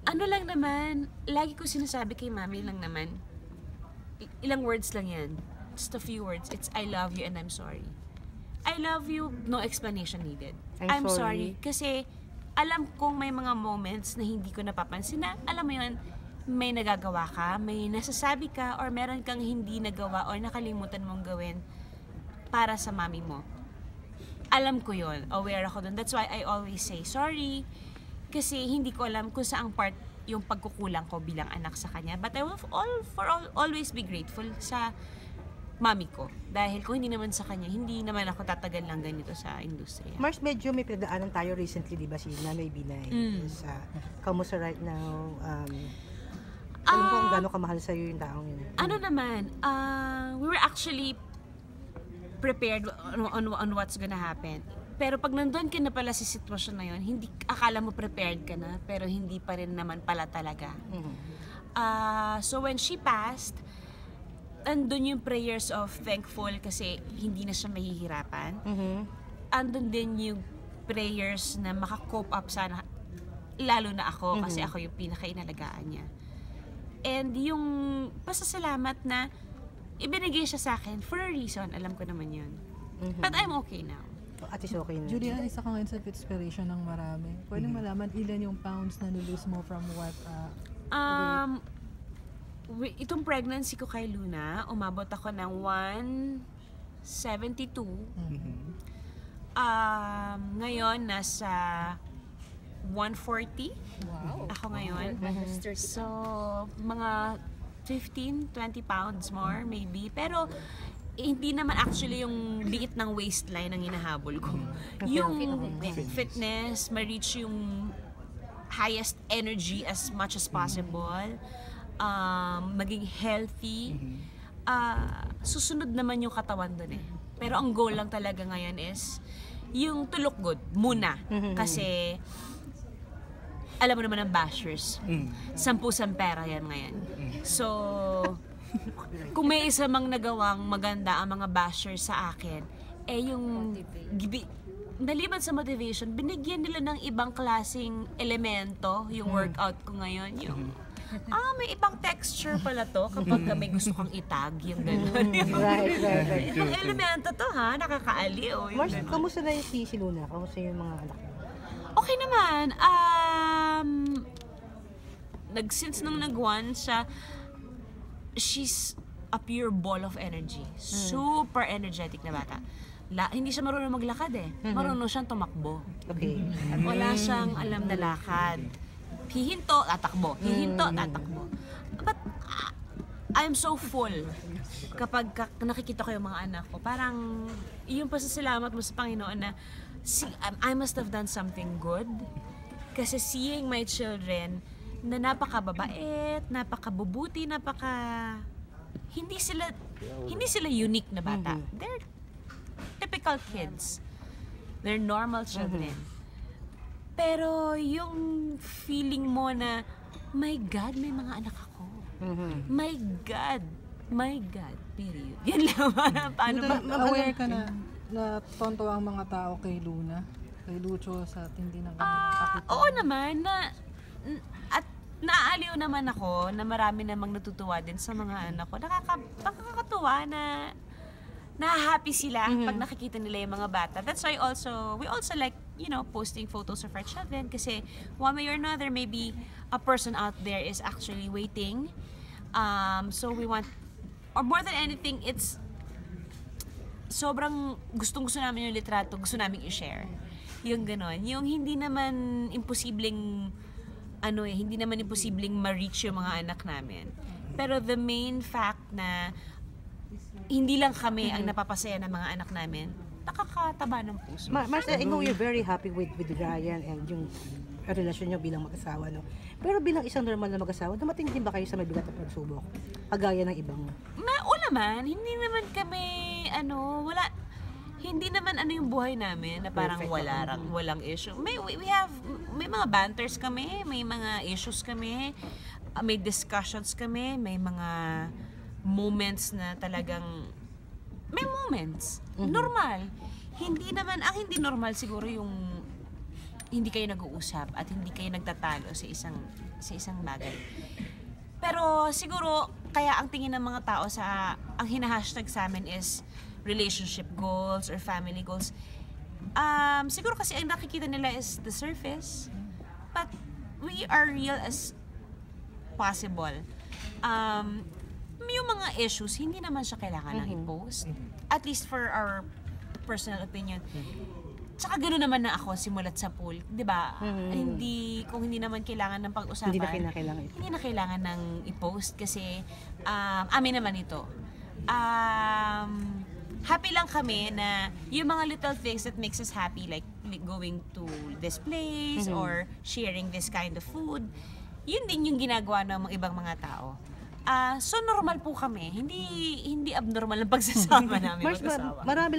Ano lang naman, lagi ko sinasabi kay mami lang naman, ilang words lang yan. Just a few words. It's, I love you and I'm sorry. I love you, no explanation needed. I'm sorry. Kasi, alam kong may mga moments na hindi ko napapansin na, alam mo yun, may nagagawa ka, may nasasabi ka, or meron kang hindi nagawa or nakalimutan mong gawin para sa mami mo. Alam ko yun, aware ako dun. That's why I always say sorry. Kasi hindi ko alam kung saang part yung pagkukulang ko bilang anak sa kanya. But I will always be grateful sa mami ko. Dahil kung hindi naman sa kanya, hindi naman ako tatagal lang ganito sa industriya. Mars, medyo may pinagdaanan tayo recently, di ba, si Nanay Binay. Kamusta right now? Alam ko kung gano'ng kamahal sa'yo yung taong yun. Ano naman, we were actually prepared on what's gonna happen. Pero pag nandun ka na pala sa sitwasyon na yun, hindi, akala mo prepared ka na, pero hindi pa rin naman pala talaga. So when she passed, andun yung prayers of thankful kasi hindi na siya mahihirapan. Andun din yung prayers na makakope up sana, lalo na ako kasi ako yung pinakainalagaan niya. And yung pasasalamat na ibinigay siya sa akin for a reason, alam ko naman yun. But I'm okay now. At is okay na. Julia, isa ka ngayon sa inspiration ng marami. Pwedeng malaman ilan yung pounds na nilose mo from what? Itong pregnancy ko kay Luna, umabot ako ng 172. Ngayon, nasa 140. Wow. Ako ngayon. So, mga 15, 20 pounds more, maybe. Pero, hindi naman actually yung liit ng waistline ang hinahabol ko. Yung fitness, ma-reach yung highest energy as much as possible, maging healthy, susunod naman yung katawan dun eh. Pero ang goal lang talaga ngayon is yung to look good muna. Kasi alam mo naman ang bashers. 10 pera yan ngayon. So, kung may isa mang nagawang maganda ang mga bashers sa akin, eh yung naliban sa motivation, binigyan nila ng ibang klaseng elemento yung workout ko ngayon. Yung, may ibang texture pala to kapag may gusto kang itag, yung gano'n. Right. Ibang elemento to ha, nakakaaliw. Mars, kamusta na yung si Luna? Kamusta yung mga anak mo? Okay naman. Since nung nag-1 siya, she's a pure ball of energy. Super energetic na bata. Hindi siya marunong maglakad eh. Marunong siyang tumakbo. Okay. At wala siyang alam na lakad. Hihinto, tatakbo. Hihinto, tatakbo. But I'm so full kapag nakikita ko yung mga anak ko. Parang yung pasasalamat mo sa Panginoon na I must have done something good. Kasi seeing my children na napakababait, napakabubuti, hindi sila unique na bata. They're typical kids. They're normal children. Pero yung feeling mo na, my God, may mga anak ako. My God, period. Yan lang. Paano ba? Aware ka na tonto ang mga tao kay Luna, kay Lucho sa tindi ng kanyang Oo naman, at naaaliw naman ako na marami namang natutuwa din sa mga anak ko. Nakakatuwa na happy sila pag nakikita nila yung mga bata. That's why we also like, posting photos of our children kasi one way or another, maybe a person out there is actually waiting. So we want, or more than anything, it's sobrang gustong-gusto namin yung litrato, gusto namin i-share. Yung ganon. Yung hindi naman imposibleng ma-reach yung mga anak namin. Pero the main fact na hindi lang kami ang napapasaya ng mga anak namin, nakakataba ng puso. Mars, I know you're very happy with Ryan and yung relasyon niyo bilang mag-asawa, no? Pero bilang isang normal na mag-asawa, dumating din ba kayo sa mabigat na pagsubok? Kagaya ng ibang? O naman, hindi naman kami, hindi naman yung buhay namin na parang walang issue. May mga banters kami, may mga issues kami, may discussions kami, may mga moments na talagang may moments. Normal. Hindi normal siguro yung hindi kayo nag-uusap at hindi kayo nagtatalo sa isang bagay. Pero siguro, kaya ang tingin ng mga tao ang hina-hashtag sa amin is relationship goals or family goals. Siguro kasi ang nakikita nila is the surface. But we are real as possible. Yung mga issues, hindi naman siya kailangan ng i-post. At least for our personal opinion. Tsaka gano'n naman na ako simulat sa pool. 'Di ba? Kung hindi naman kailangan ng pag-usapan. Hindi na kailangan ng i-post kasi amin naman ito. Happy lang kami na yung mga little things that makes us happy, like going to this place or sharing this kind of food, yun din yung ginagawa ng mga ibang mga tao. So normal po kami. Hindi abnormal ang pagsasama namin mag-asawa. Marami